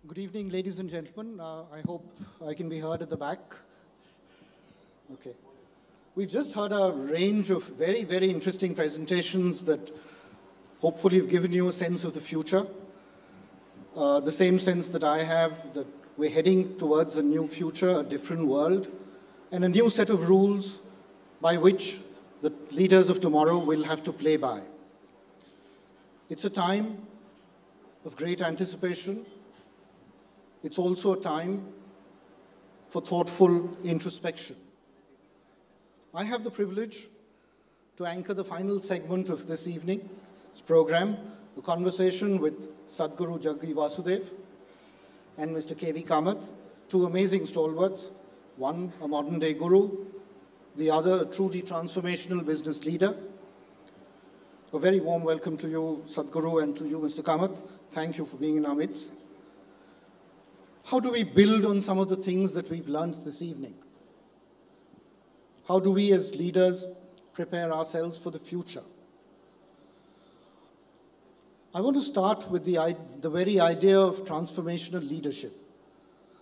Good evening, ladies and gentlemen. I hope I can be heard at the back. Okay. We've just heard a range of very, very interesting presentations that hopefully have given you a sense of the future. The same sense that I have, that we're heading towards a new future, a different world, and a new set of rules by which the leaders of tomorrow will have to play by. It's a time of great anticipation. It's also a time for thoughtful introspection. I have the privilege to anchor the final segment of this evening's program, a conversation with Sadhguru Jaggi Vasudev and Mr. KV Kamath, two amazing stalwarts, one a modern-day guru, the other a truly transformational business leader. A very warm welcome to you, Sadhguru, and to you, Mr. Kamath. Thank you for being in our midst. How do we build on some of the things that we've learned this evening? How do we as leaders prepare ourselves for the future? I want to start with the very idea of transformational leadership,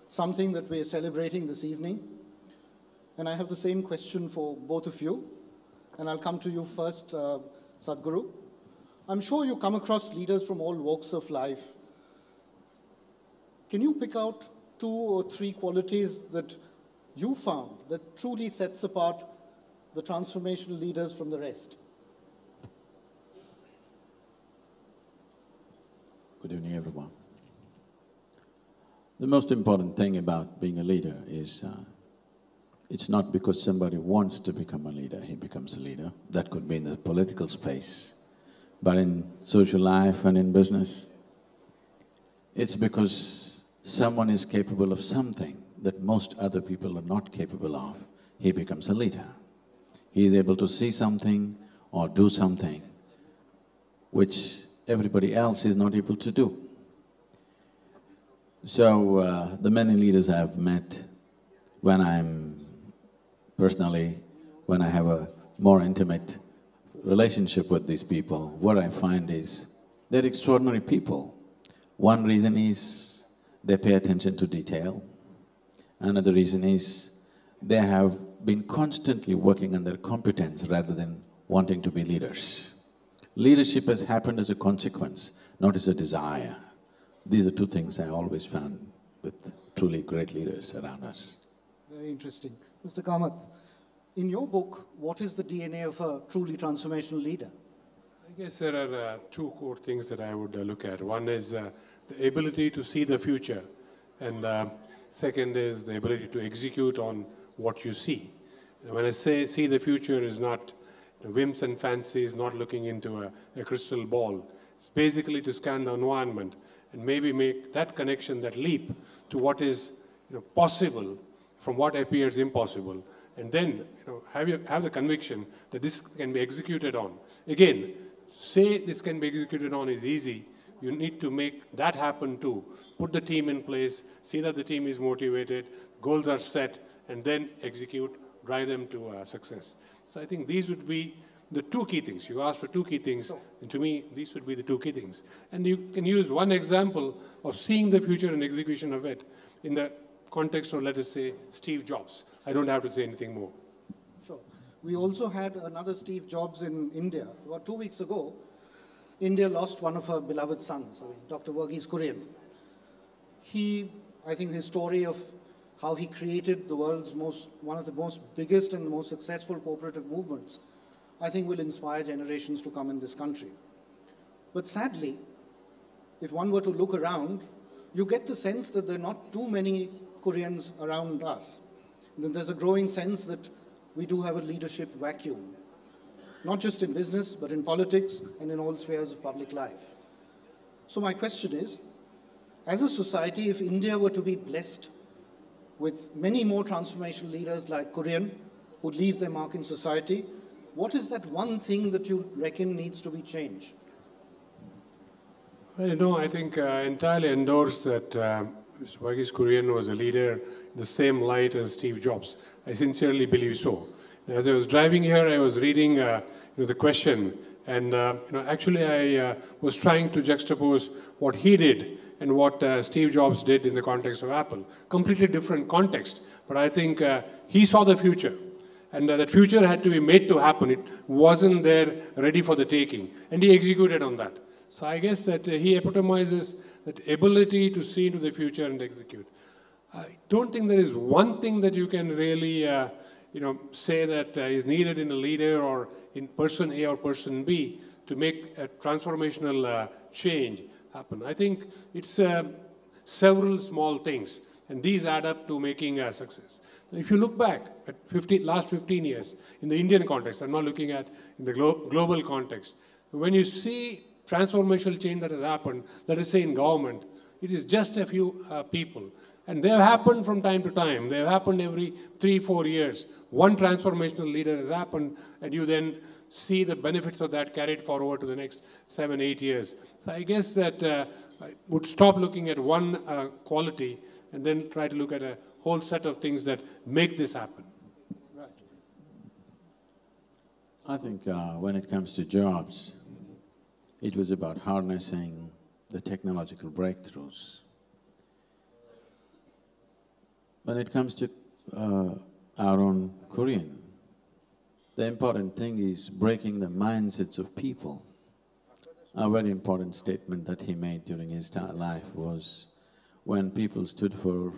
something that we're celebrating this evening. And I have the same question for both of you. And I'll come to you first, Sadhguru. I'm sure you come across leaders from all walks of life. Can you pick out 2 or 3 qualities that you found that truly sets apart the transformational leaders from the rest? Good evening, everyone. The most important thing about being a leader is it's not because somebody wants to become a leader, he becomes a leader. That could be in the political space, but in social life and in business, it's because someone is capable of something that most other people are not capable of, he becomes a leader. He is able to see something or do something which everybody else is not able to do. So, the many leaders I have met, when I have a more intimate relationship with these people, what I find is they're extraordinary people. One reason is they pay attention to detail. Another reason is they have been constantly working on their competence rather than wanting to be leaders. Leadership has happened as a consequence, not as a desire. These are 2 things I always found with truly great leaders around us. Very interesting. Mr. Kamath, in your book, what is the DNA of a truly transformational leader? I guess there are 2 core things that I would look at. One is the ability to see the future, and second is the ability to execute on what you see. When I say see the future, is not whims and fancies, not looking into a crystal ball. It's basically to scan the environment and maybe make that connection, that leap to what is possible from what appears impossible, and then have the conviction that this can be executed on. Again, say this can be executed on is easy. You need to make that happen too. Put the team in place, see that the team is motivated, goals are set, and then execute, drive them to success. So I think these would be the 2 key things. You asked for 2 key things, and to me, these would be the 2 key things. And you can use one example of seeing the future and execution of it in the context of, let us say, Steve Jobs. I don't have to say anything more. Sure. We also had another Steve Jobs in India. About 2 weeks ago, India lost one of her beloved sons, Dr. Verghese Kurian. I think his story of how he created the world's one of the most biggest and most successful cooperative movements, I think will inspire generations to come in this country. But sadly, if one were to look around, you get the sense that there are not too many Koreans around us. And then there's a growing sense that we do have a leadership vacuum, not just in business, but in politics and in all spheres of public life. So my question is, as a society, if India were to be blessed with many more transformational leaders like Kurian, who leave their mark in society, what is that one thing that you reckon needs to be changed? Well, I think I entirely endorse that Verghese Kurian was a leader in the same light as Steve Jobs. I sincerely believe so. As I was driving here, I was reading the question, And actually I was trying to juxtapose what he did and what Steve Jobs did in the context of Apple. Completely different context. But I think he saw the future. And that future had to be made to happen. It wasn't there ready for the taking. And he executed on that. So I guess that he epitomizes that ability to see into the future and execute. I don't think there is one thing that you can really say that is needed in a leader or in person A or person B to make a transformational change happen. I think it's several small things, and these add up to making a success. So if you look back at last 15 years in the Indian context, I'm not looking at in the global context, when you see transformational change that has happened, let us say in government, it is just a few people. And they have happened from time to time. They have happened every 3-4 years. One transformational leader has happened, and you then see the benefits of that carried forward to the next 7-8 years. So I guess that I would stop looking at one quality and then try to look at a whole set of things that make this happen. Right. I think when it comes to jobs, it was about harnessing the technological breakthroughs. When it comes to our own Korean, the important thing is breaking the mindsets of people. A very important statement that he made during his life was when people stood for…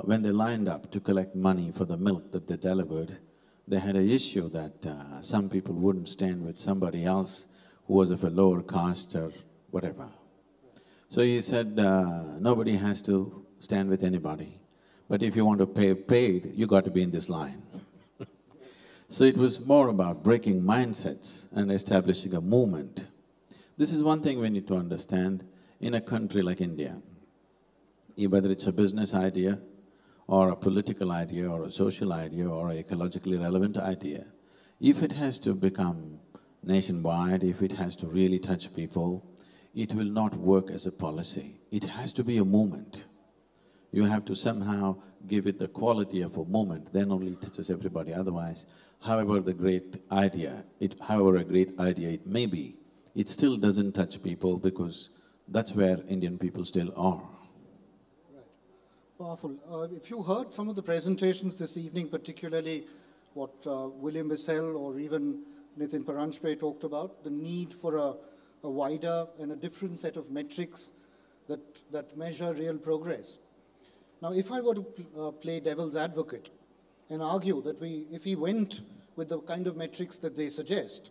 when they lined up to collect money for the milk that they delivered, they had an issue that some people wouldn't stand with somebody else who was of a lower caste or whatever. So he said, nobody has to stand with anybody. But if you want to pay paid, you got to be in this line. So it was more about breaking mindsets and establishing a movement. This is one thing we need to understand in a country like India. Whether it's a business idea or a political idea or a social idea or an ecologically relevant idea, if it has to become nationwide, if it has to really touch people, it will not work as a policy. It has to be a movement. You have to somehow give it the quality of a movement, then only it touches everybody. Otherwise, however a great idea it may be, it still doesn't touch people because that's where Indian people still are. Right. Powerful. If you heard some of the presentations this evening, particularly what William Bissell or even Nitin Paranjpe talked about, the need for a wider and a different set of metrics that measure real progress. Now, if I were to play devil's advocate and argue that if we went with the kind of metrics that they suggest,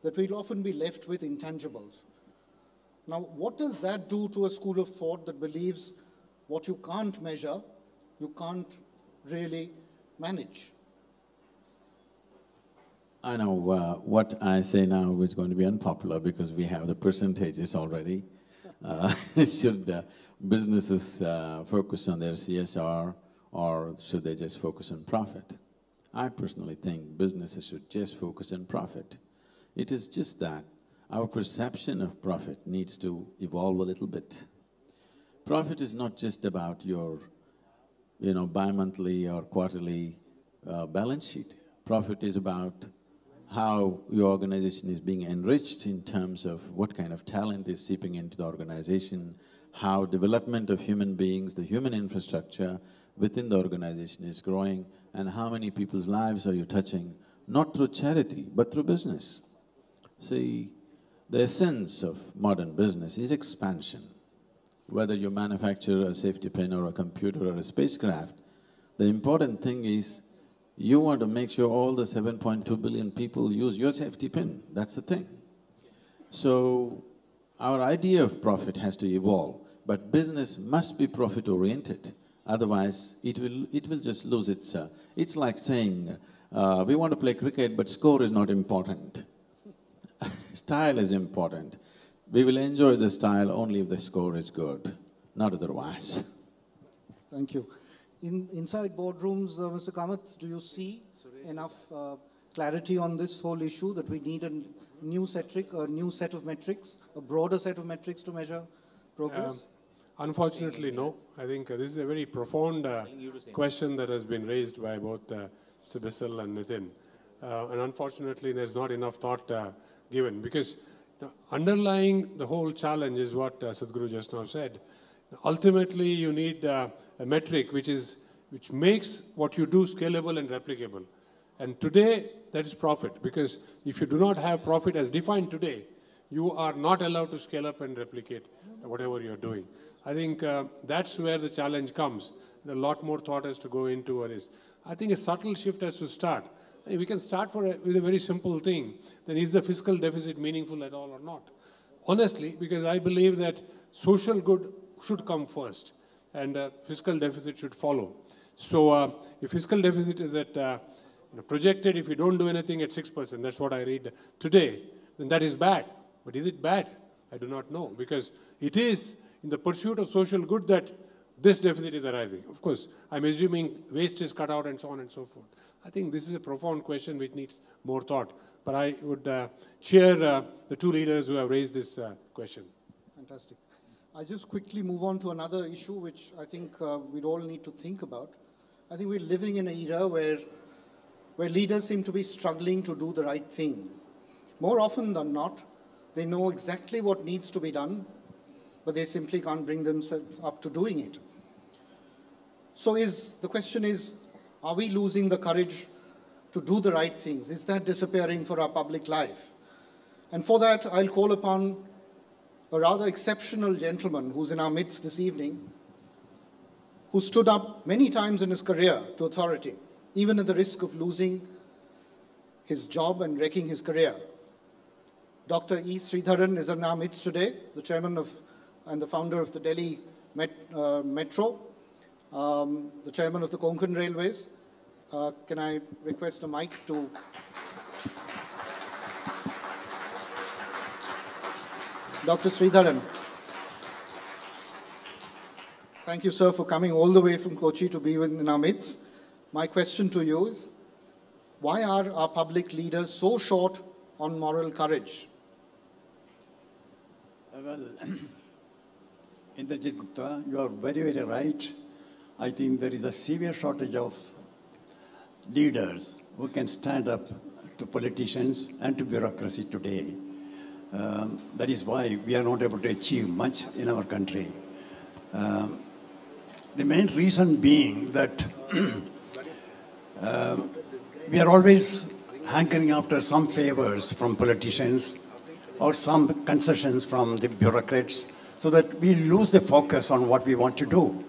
that we'd often be left with intangibles. Now, what does that do to a school of thought that believes what you can't measure, you can't really manage? I know what I say now is going to be unpopular because we have the percentages already. Should businesses focus on their CSR or should they just focus on profit? I personally think businesses should just focus on profit. It is just that our perception of profit needs to evolve a little bit. Profit is not just about your, bi-monthly or quarterly balance sheet. Profit is about how your organization is being enriched in terms of what kind of talent is seeping into the organization, how development of human beings, the human infrastructure within the organization is growing, and how many people's lives are you touching, not through charity, but through business. See, the essence of modern business is expansion. Whether you manufacture a safety pin or a computer or a spacecraft, the important thing is you want to make sure all the 7.2 billion people use your safety pin, that's the thing. So, our idea of profit has to evolve, but business must be profit-oriented, otherwise it will just lose its… it's like saying, we want to play cricket but score is not important. Style is important. We will enjoy the style only if the score is good, not otherwise. Thank you. Inside boardrooms, Mr. Kamath, do you see enough clarity on this whole issue that we need a new set of metrics, a broader set of metrics to measure progress? Unfortunately, no. I think this is a very profound question that has been raised by both Mr. Bissell and Nitin. and unfortunately there's not enough thought given, because underlying the whole challenge is what Sadhguru just now said. Ultimately, you need a metric which makes what you do scalable and replicable. And today, that is profit, because if you do not have profit as defined today, you are not allowed to scale up and replicate whatever you're doing. I think that's where the challenge comes. A lot more thought has to go into this. I think a subtle shift has to start. We can start with a very simple thing. Then is the fiscal deficit meaningful at all or not? Honestly, because I believe that social good should come first and fiscal deficit should follow. So if fiscal deficit is at projected, if you don't do anything, at 6%, that's what I read today, then that is bad. But is it bad? I do not know, because it is in the pursuit of social good that this deficit is arising. Of course, I'm assuming waste is cut out and so on and so forth. I think this is a profound question which needs more thought. But I would cheer the two leaders who have raised this question. Fantastic. I just quickly move on to another issue which I think we'd all need to think about. I think we're living in an era where leaders seem to be struggling to do the right thing. More often than not, they know exactly what needs to be done, but they simply can't bring themselves up to doing it. So the question is, are we losing the courage to do the right things? Is that disappearing for our public life? And for that, I'll call upon a rather exceptional gentleman who's in our midst this evening, who stood up many times in his career to authority, even at the risk of losing his job and wrecking his career. Dr. E. Sridharan is in our midst today, the chairman and the founder of the Delhi Metro, the chairman of the Konkan Railways. Can I request a mic to... Dr. Sridharan. Thank you, sir, for coming all the way from Kochi to be in our midst. My question to you is, why are our public leaders so short on moral courage? Well, Indrajit Gupta, you are very, very right. I think there is a severe shortage of leaders who can stand up to politicians and to bureaucracy today. That is why we are not able to achieve much in our country. The main reason being that we are always hankering after some favors from politicians or some concessions from the bureaucrats, so that we lose the focus on what we want to do.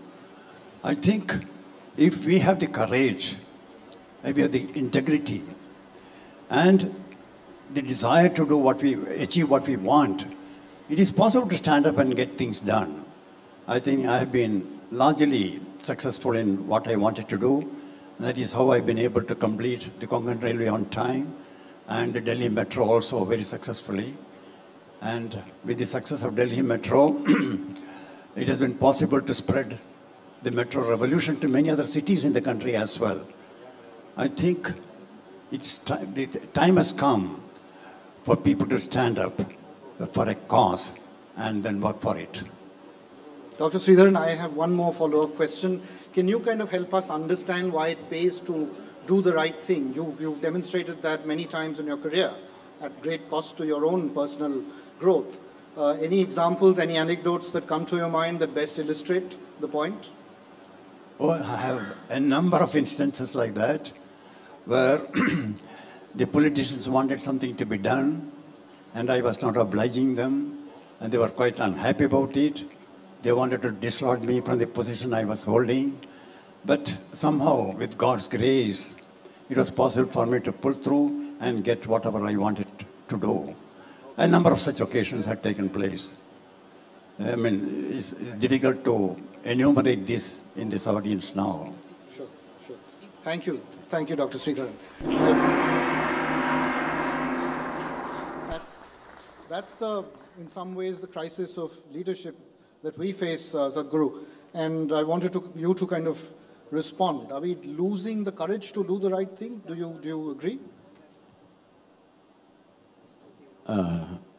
I think if we have the courage, if we have the integrity, and the desire to do achieve what we want, it is possible to stand up and get things done. I think I have been largely successful in what I wanted to do. That is how I've been able to complete the Konkan Railway on time and the Delhi Metro also very successfully. And with the success of Delhi Metro, it has been possible to spread the metro revolution to many other cities in the country as well. I think the time has come for people to stand up for a cause and then work for it. Dr. Sridharan, I have one more follow-up question. Can you kind of help us understand why it pays to do the right thing? You've demonstrated that many times in your career at great cost to your own personal growth. Any examples, any anecdotes that come to your mind that best illustrate the point? Oh, I have a number of instances like that where the politicians wanted something to be done and I was not obliging them and they were quite unhappy about it. They wanted to dislodge me from the position I was holding. But somehow, with God's grace, it was possible for me to pull through and get whatever I wanted to do. A number of such occasions had taken place. I mean, it's difficult to enumerate this in this audience now. Sure. Thank you, Dr. Sridharan. That's in some ways, the crisis of leadership that we face, Sadhguru. And I wanted you to kind of respond. Are we losing the courage to do the right thing? Do you agree?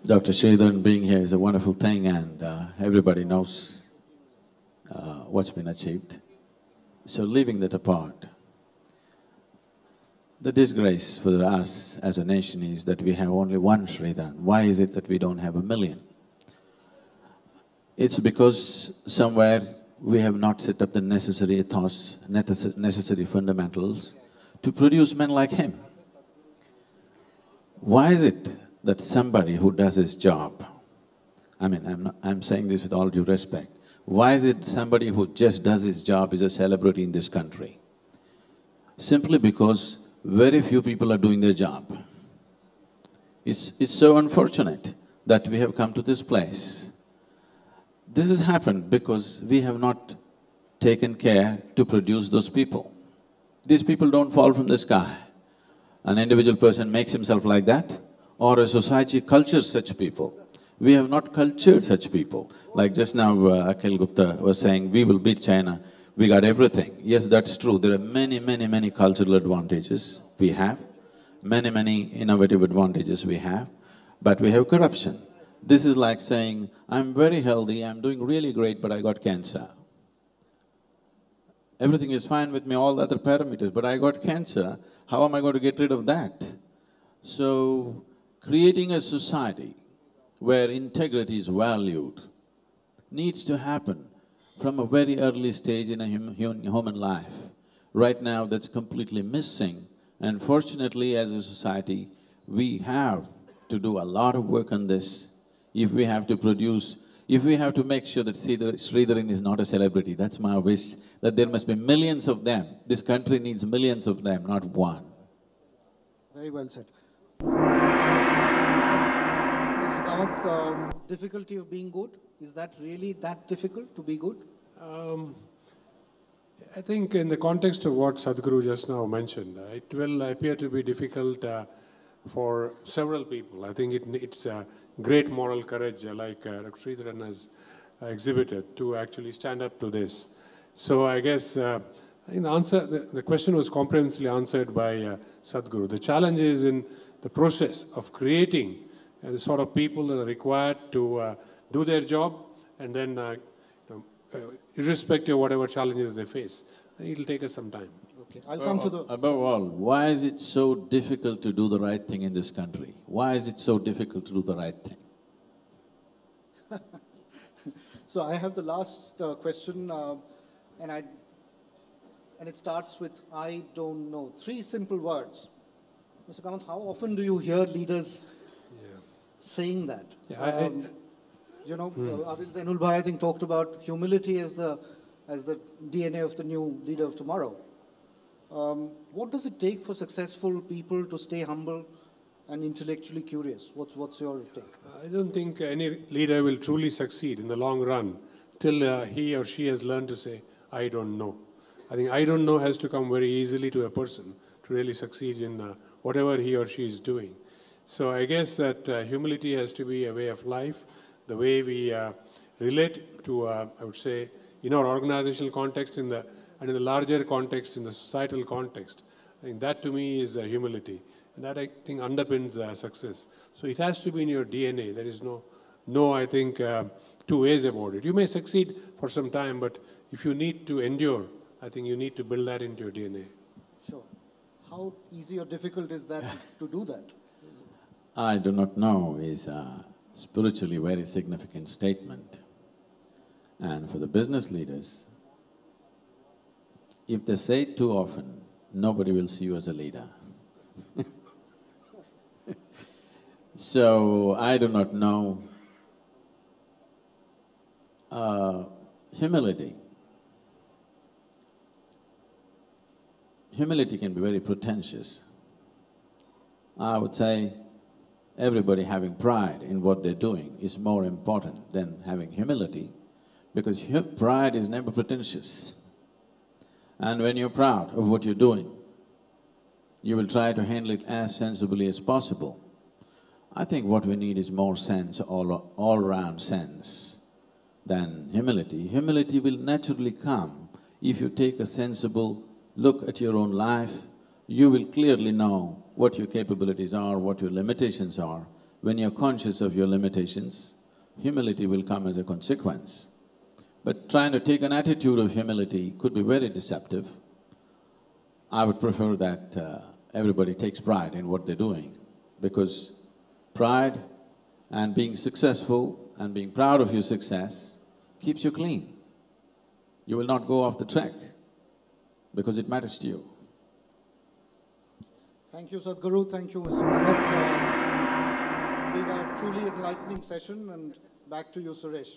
Dr. Sridharan being here is a wonderful thing, and everybody knows what's been achieved. So leaving that apart, The disgrace for us as a nation is that we have only one Sridhar. Why is it that we don't have 1 million? It's because somewhere we have not set up the necessary ethos, necessary fundamentals to produce men like him. Why is it that somebody who does his job, I'm saying this with all due respect, why is it somebody who just does his job is a celebrity in this country? Simply because very few people are doing their job. It's so unfortunate that we have come to this place. This has happened because we have not taken care to produce those people. These people don't fall from the sky. An individual person makes himself like that, or a society cultures such people. We have not cultured such people. Like just now Akhil Gupta was saying, we will beat China, we got everything. Yes, that's true. There are many cultural advantages we have, many innovative advantages we have, but we have corruption. This is like saying, I'm very healthy, I'm doing really great, but I got cancer. Everything is fine with me, all the other parameters, but I got cancer, how am I going to get rid of that? So, creating a society where integrity is valued needs to happen from a very early stage in a human life. Right now, that's completely missing, and fortunately, as a society, we have to do a lot of work on this. If we have to produce, if we have to make sure that Sridharan is not a celebrity, that's my wish, that there must be millions of them. This country needs millions of them, not one. Very well said. Mr. Kamath, difficulty of being good, is that really that difficult to be good? I think in the context of what Sadhguru just now mentioned, it will appear to be difficult for several people. I think it's great moral courage like Dr. Sridharan has exhibited to actually stand up to this. So I guess the question was comprehensively answered by Sadhguru. The challenge is in the process of creating the sort of people that are required to do their job, and then irrespective of whatever challenges they face, it'll take us some time. Okay, I'll come to the… Above all, why is it so difficult to do the right thing in this country? Why is it so difficult to do the right thing? So I have the last question, and it starts with, I don't know. 3 simple words. Mr. Kamath, how often do you hear leaders saying that? Yeah, Adil Zainul Bhai, I think, talked about humility as the DNA of the new leader of tomorrow. What does it take for successful people to stay humble and intellectually curious? What's your take? I don't think any leader will truly succeed in the long run till he or she has learned to say, I don't know. I think I don't know has to come very easily to a person to really succeed in whatever he or she is doing. So I guess that humility has to be a way of life, the way we relate to, I would say, in our organizational context and in the larger context, in the societal context. I think that to me is humility. And that I think underpins success. So it has to be in your DNA. There is no I think, 2 ways about it. You may succeed for some time, but if you need to endure, I think you need to build that into your DNA. Sure. How easy or difficult is that to do that? I do not know is a spiritually very significant statement. And for the business leaders, if they say it too often, nobody will see you as a leader. So, I do not know. Humility. Humility can be very pretentious. I would say everybody having pride in what they're doing is more important than having humility, because pride is never pretentious. And when you're proud of what you're doing, you will try to handle it as sensibly as possible. I think what we need is more sense, all-round sense than humility. Humility will naturally come if you take a sensible look at your own life. You will clearly know what your capabilities are, what your limitations are. When you're conscious of your limitations, humility will come as a consequence. But trying to take an attitude of humility could be very deceptive. I would prefer that everybody takes pride in what they're doing, because pride and being successful and being proud of your success keeps you clean. You will not go off the track because it matters to you. Thank you, Sadhguru. Thank you, Mr. Kamath. Been a truly enlightening session, and back to you, Suresh.